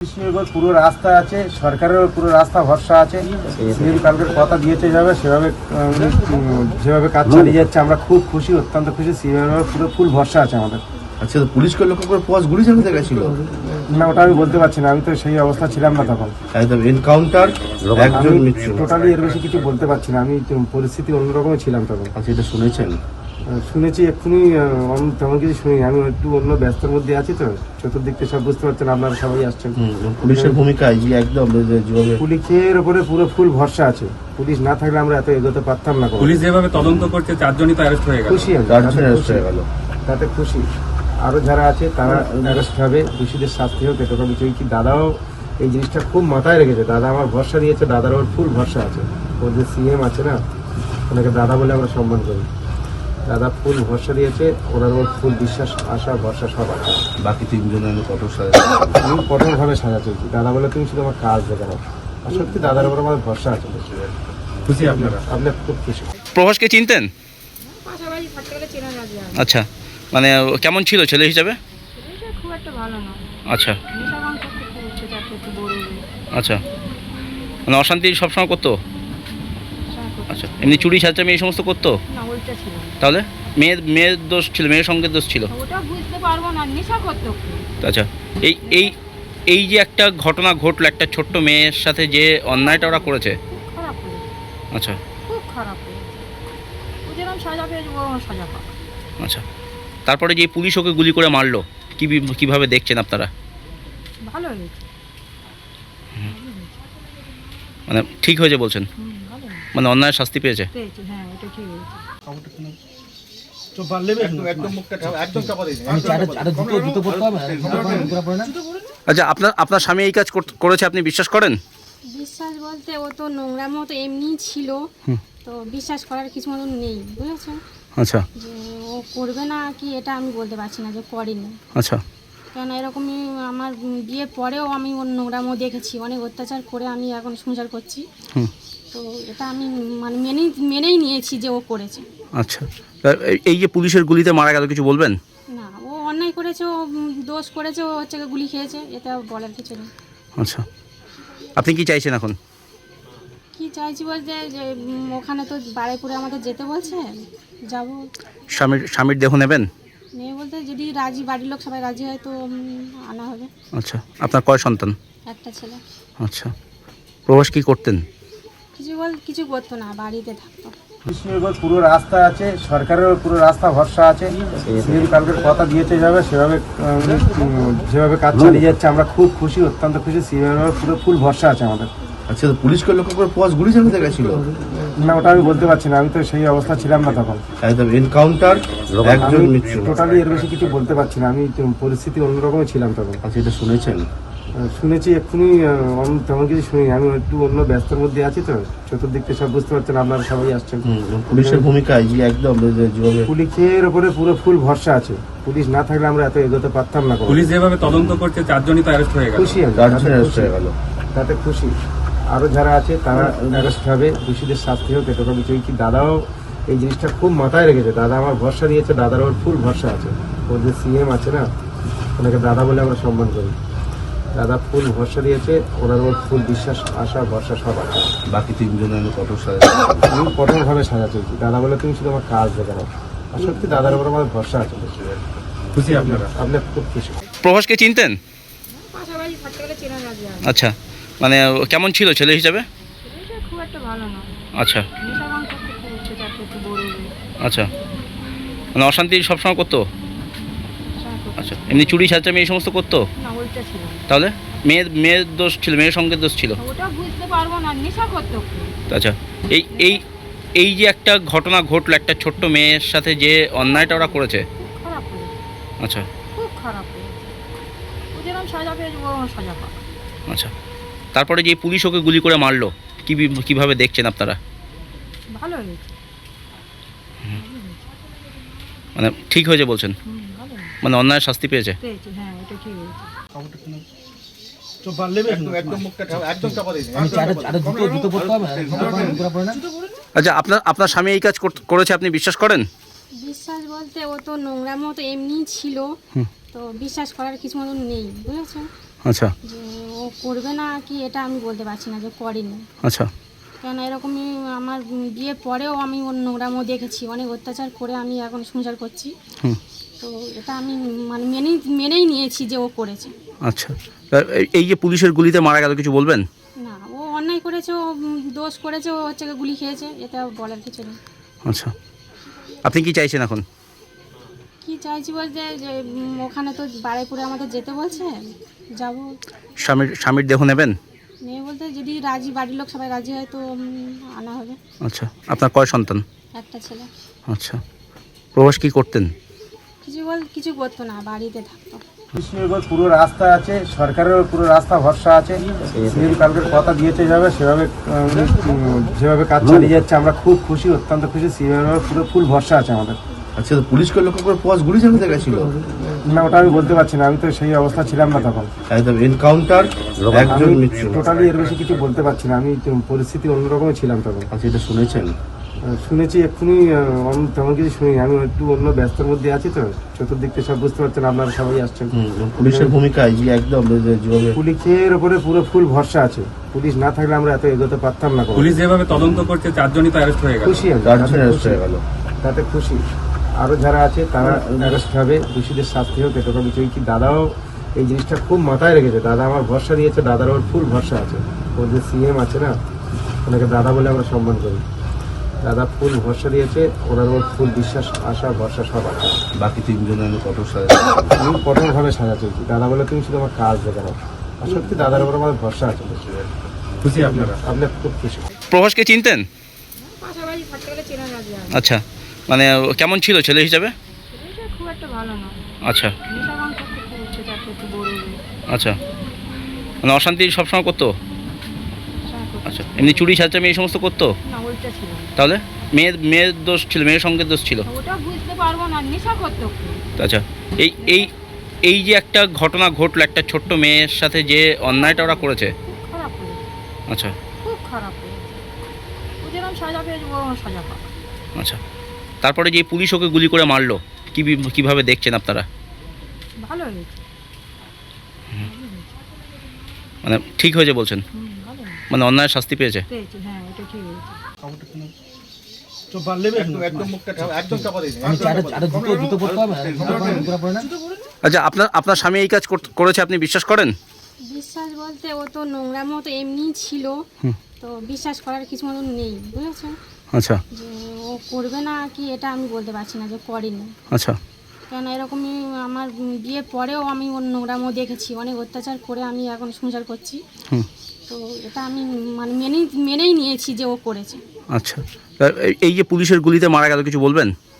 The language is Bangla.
পুরো রাস্তা আছে, সরকারের পুরো রাস্তা ভরসা আছে। সিএম কালকের কথা দিয়েছে যেভাবে কাজ চালিয়ে যাচ্ছে, আমরা খুব খুশি, অত্যন্ত খুশি। সিএম পুরো ফুল ভরসা আছে আমাদের। আচ্ছা, তো পুলিশকে লক্ষ্য করে পোয়াস গুলি চালাতে গেছিল? না, ওটা আমি বলতে পারছি না, আমি তো সেই অবস্থা ছিলাম না তখন। একদম এনকাউন্টার, একজন মৃত্যু। টোটালি এর বেশি কিছু বলতে পারছি না, আমি পরিস্থিতি অন্যরকমই ছিলাম তখন। আচ্ছা, এটা শুনেছেন? শুনেছি, এক্ষুনি তেমন কিছু শুনিনি, আমি একটু অন্য ব্যস্তর মধ্যে আছি, তো চতুর্দিক থেকে সব বুঝতে পারছেন, আপনারা সবাই আসছেন। পুলিশের ভূমিকায় যে একদম যেভাবে পুলিশের উপরে পুরো ফুল ভরসা আছে। পুলিশ না থাকলে আমরা এত এগোতে পারতাম না। পুলিশ যেভাবে তদন্ত করছে, 4 জনই তো অ্যারেস্ট হয়ে গেল। খুশি আমি, তাতে খুশি। আরো যারা আছে তারা অ্যারেস্ট হবে, দোষীদের শাস্তি হোক, এটা আমি চাইছি। দাদাও এই জিনিসটা খুব মাথায় রেখেছে, দাদা আমার ভরসা দিয়েছে, দাদার ওর ফুল ভরসা আছে। ওর যে সিএম আছে না, ওনাকে দাদা বলে আমরা সম্মান করি। দাদা ফুল ভরসা দিয়েছে, ওনার ওর ফুল বিশ্বাস, আশা, ভরসা সব আছে। বাকি 3 জনের কঠোর সাজা। আমি কঠোরভাবে সাজা চলছি, দাদা বলে তুমি শুধু আমার কাজ দেখে নাও। আর সত্যি দাদার উপর আমাদের ভরসা আছে। খুশি আপনারা? আপনার খুব খুশি। প্রভাসকে চিনতেন? পাশাপাশি থাকতে গেলে চেনা যাবে আর আচ্ছা, মানে কেমন ছিল ছেলে হিসাবে? এটা খুব একটা ভালো না। আচ্ছা নেশা ভাঙ করতে খুব উঠে যাচ্ছে, একটু বড় আচ্ছা, মানে অশান্তি সবসময় করতো? আচ্ছা, এমনি চুরি ছাঁচামি এই সমস্ত করতো? না, ওইটা ছিল না। তাহলে মেয়ের দোষ ছিল, মেয়ের সঙ্গে দোষ ছিল? ওটা বুঝতে পারবো না, নেশা করতো খুব। আচ্ছা, এই এই এই যে একটা ঘটনা ঘটলো, একটা ছোট্ট মেয়ের সাথে যে অন্যায়টা ওরা করেছে, খুব খারাপ করেছে, আচ্ছা খুব খারাপ করেছে। ও যেরকম সাজা পেয়েছে, ও সাজা পাবে। আচ্ছা, তারপরে যে পুলিশ ওকে গুলি করে মারলো, কিভাবে দেখছেন আপনারা? ভালো হয়েছে। মানে ঠিক হয়েছে বলছেন? ভালো হয়েছে। মানে অন্যায় শাস্তি পেয়েছে? পেয়েছে, হ্যাঁ, এটা ঠিক হয়েছে। আচ্ছা, আপনার স্বামী এই কাজ করেছে, আপনি বিশ্বাস করেন? বিশ্বাস বলতে, ও তো নোংরার মতো এমনি ছিল, তো বিশ্বাস করার কিছু মতন নেই, বুঝেছেন? আচ্ছা যে ও করবে না কি, এটা আমি বলতে পারছি না যে করেনি। আচ্ছা কেন এরকমই আমার বিয়ের পরেও আমি ওর নোংরামো দেখেছি, অনেক অত্যাচার করে আমি এখন সংসার করছি। হুম। তো এটা আমি মানে মেনেই নিয়েছি যে ও করেছে। আচ্ছা, এই যে পুলিশের গুলিতে মারা গেল, কিছু বলবেন? না, ও অন্যায় করেছে, ও দোষ করেছে, ও হচ্ছে গুলি খেয়েছে, এটা বলার কিছু নেই। আচ্ছা, আপনি কি চাইছেন এখন? কি চাইছি বলতে, যে ওখানে তো বারুইপুরে আমাদের যেতে বলছে, যাব। স্বামীর দেহ নেবেন? মেয়ে বলতে যদি রাজি, বাড়ির লোক সবাই রাজি হয় তো আনা হবে। আচ্ছা, আপনার কয় সন্তান? একটা ছেলে। আচ্ছা, প্রবাস কি করতেন? কিছু করতো না, বাড়িতে থাকতো। পুরো রাস্তা আছে, সরকারের পুরো রাস্তা ভরসা আছে। সিএম কালকের কথা দিয়েছে যেভাবে কাজ চালিয়ে যাচ্ছে, আমরা খুব খুশি, অত্যন্ত খুশি। সিএম পুরো ফুল ভরসা আছে আমাদের। আচ্ছা, তো পুলিশকে লক্ষ্য করে পোয়াস গুলি চালাতে গেছিল? না, ওটা আমি বলতে পারছি না, আমি তো সেই অবস্থা ছিলাম না তখন। একদম এনকাউন্টার, একজন মৃত্যু। টোটালি এর বেশি কিছু বলতে পারছি না, আমি পরিস্থিতি অন্যরকমই ছিলাম তখন। আচ্ছা, এটা শুনেছেন? শুনেছি, এক্ষুনি তেমন কিছু শুনিনি, আমি একটু অন্য ব্যস্তর মধ্যে আছি, তো চতুর্দিক থেকে সব বুঝতে পারছেন, আপনারা সবাই আসছেন। পুলিশের ভূমিকায় যে একদম যেভাবে পুলিশের উপরে পুরো ফুল ভরসা আছে। পুলিশ না থাকলে আমরা এত এগোতে পারতাম না। পুলিশ যেভাবে তদন্ত করছে, 4 জনই তো অ্যারেস্ট হয়ে গেল। খুশি আমি, তাতে খুশি। আরো যারা আছে তারা অ্যারেস্ট হবে, দোষীদের শাস্তি হোক, এটা আমি চাইছি। দাদাও এই জিনিসটা খুব মাথায় রেখেছে, দাদা আমার ভরসা দিয়েছে, দাদার ওর ফুল ভরসা আছে। ওর যে সিএম আছে না, ওনাকে দাদা বলে আমরা সম্মান করি। দাদা ফুল ভরসা দিয়েছে, ওনার ওর ফুল বিশ্বাস, আশা, ভরসা সব আছে। বাকি 3 জনের কঠোর সাজা। আমি কঠোরভাবে সাজা চলছি, দাদা বলে তুমি শুধু আমার কাজ দেখে নাও। আর সত্যি দাদার উপর আমাদের ভরসা আছে। খুশি আপনারা? আপনার খুব খুশি। প্রভাসকে চিনতেন? পাশাপাশি থাকতে গেলে চেনা যাবে আর আচ্ছা, মানে কেমন ছিল ছেলে হিসাবে? এটা খুব একটা ভালো না। আচ্ছা নেশা ভাঙ করতে খুব উঠে যাচ্ছে, একটু বড় আচ্ছা, মানে অশান্তি সবসময় করতো? আচ্ছা, এমনি চুরি ছাঁচামি এই সমস্ত করতো? না, ওইটা ছিল না। তাহলে মেয়ের দোষ ছিল, মেয়ের সঙ্গে দোষ ছিল? ওটা বুঝতে পারবো না, নেশা করতো খুব। আচ্ছা, এই যে একটা ঘটনা ঘটলো, একটা ছোট্ট মেয়ের সাথে যে অন্যায়টা ওরা করেছে, খুব খারাপ করেছে, আচ্ছা খুব খারাপ করেছে। ও যেরকম সাজা পেয়েছে, ও সাজা পাবে। আচ্ছা, তারপরে যে পুলিশ ওকে গুলি করে মারলো, কিভাবে দেখছেন আপনারা? ভালো হয়েছে। মানে ঠিক হয়েছে বলছেন? ভালো হয়েছে। মানে অন্যায় শাস্তি পেয়েছে? পেয়েছে, হ্যাঁ, এটা ঠিক হয়েছে। আচ্ছা, আপনার স্বামী এই কাজ করেছে, আপনি বিশ্বাস করেন? বিশ্বাস বলতে, ও তো নোংরার মতো এমনি ছিল, তো বিশ্বাস করার কিছু মতন নেই, বুঝেছেন? আচ্ছা যে ও করবে না কি এটা আমি বলতে পারছি না যে করেনি। আচ্ছা কেন এরকমই আমার বিয়ের পরেও আমি ওর নোংরামও দেখেছি, অনেক অত্যাচার করে আমি এখন সংসার করছি। হুম তো এটা আমি মানে মেনেই নিয়েছি যে ও করেছে। আচ্ছা এই যে পুলিশের গুলিতে মারা গেল কিছু বলবেন? না, ও অন্যায় করেছে, ও দোষ করেছে, ও হচ্ছে গিয়ে গুলি খেয়েছে, এটা বলার কিছু নেই। আচ্ছা আপনি কি চাইছেন এখন? কি চাইছি বলতে যে ওখানে তো বারুইপুরে আমাদের যেতে বলছে, যাব। স্বামীর দেহ নেবেন? মেয়ে বলতে যদি রাজি, বাড়ির লোক সবাই রাজি হয় তো আনা হবে। আচ্ছা আপনার কয় সন্তান? একটা ছেলে। আচ্ছা প্রবাস কি করতেন? কিছু করতো না, বাড়িতে থাকতো। কৃষ্ণের উপর পুরো রাস্তা আছে, সরকারের পুরো রাস্তা ভরসা আছে। সিএম কালকের কথা দিয়েছে সেভাবে যেভাবে কাজ চালিয়ে যাচ্ছে, আমরা খুব খুশি, অত্যন্ত খুশি। সিএম পুরো ফুল ভরসা আছে আমাদের। আচ্ছা, তো পুলিশকে লক্ষ্য করে পজ গুলি চালাতে গেছিল? না, ওটা আমি বলতে পারছি না, আমি তো সেই অবস্থা ছিলাম না তখন। একদম এনকাউন্টার, একজন আমি মৃত্যু। টোটালি এর বেশি কিছু বলতে পারছি না, আমি পরিস্থিতি অন্যরকমই ছিলাম তখন। আচ্ছা, এটা শুনেছেন? শুনেছি এক্ষুনি, তেমন কিছু শুনি। আমি একটু অন্য ব্যস্তর মধ্যে আছি, তো চতুর্দিক থেকে সব বুঝতে পারছেন, আপনারা সবাই আসছেন। পুলিশের ভূমিকায় যে একদম যেভাবে পুলিশের উপরে পুরো ফুল ভরসা আছে। পুলিশ না থাকলে আমরা এত এগোতে পারতাম না। পুলিশ যেভাবে তদন্ত করছে 4 জনই তো অ্যারেস্ট হয়ে গেল। খুশি আমি, চারজন অ্যারেস্ট হয়ে গেল। তাতে খুশি। আরো যারা আছে তারা অ্যারেস্ট হবে, দোষীদের শাস্তি হোক, এটুকু আমি চাই। কি দাদাও এই জিনিসটা খুব মাথায় রেখেছে। দাদা আমার ভরসা দিয়েছে, দাদার ওর ফুল ভরসা আছে। ওর যে সিএম আছে না, ওনাকে দাদা বলে আমরা সম্মান করি। দাদা ফুল ভরসা দিয়েছে, ওনার ওর ফুল বিশ্বাস, আশা, ভরসা সব আছে। বাকি 3 জনের কঠোর সাজা। আমি কঠোরভাবে সাজা চলছি। দাদা বলে তুমি শুধু আমার কাজ দেখে নাও। আর সত্যি দাদার উপর আমার ভরসা আছে। খুশি আপনারা? আপনি খুব খুশি। প্রভাসকে চিনতেন? পাশাপাশি থাকতে গেলে চেনা না যায়। আচ্ছা মানে কেমন ছিল ছেলে হিসাবে? এটা খুব একটা ভালো না। আচ্ছা নেশা ভাঙ করতে খুব অত্যাচার করতে, বড় আচ্ছা মানে অশান্তি সবসময় করতো? আচ্ছা এমনি চুরি ছাড়চামি এই সমস্ত করতো? না, ওইটা ছিল না। তাহলে মেয়ের দোষ ছিল, মেয়ের সঙ্গে দোষ ছিল? ওটা বুঝতে পারবো না, নেশা করতো খুব। আচ্ছা এই এই এই যে একটা ঘটনা ঘটলো, একটা ছোট্ট মেয়ের সাথে যে অন্যায়টা ওরা করেছে, খুব খারাপ হয়েছে, আচ্ছা খুব খারাপ হয়েছে। ও যেরকম সাজা পেয়েছে ও সাজা পাক। আচ্ছা তারপরে যে পুলিশ ওকে গুলি করে মারলো, কিভাবে দেখছেন আপনারা? ভালো হয়েছে। মানে ঠিক হয়েছে বলছেন? ভালো হয়েছে। মানে অন্যায়ের শাস্তি পেয়েছে? পেয়েছে, হ্যাঁ, এটা ঠিক হয়েছে। আচ্ছা আপনার স্বামী এই কাজ করেছে আপনি বিশ্বাস করেন? বিশ্বাস বলতে ও তো নোংরা মতো এমনিই ছিল, তো বিশ্বাস করার কিছু মতন নেই, বুঝেছেন? আচ্ছা যে ও করবে না কি এটা আমি বলতে পারছি না যে করেনি। আচ্ছা কেন এরকমই আমার বিয়ের পরেও আমি ওর নোংরামও দেখেছি, অনেক অত্যাচার করে আমি এখন সংসার করছি। হুম তো এটা আমি মানে মেনেই নিয়েছি যে ও করেছে। আচ্ছা এই যে পুলিশের গুলিতে মারা গেল কিছু বলবেন?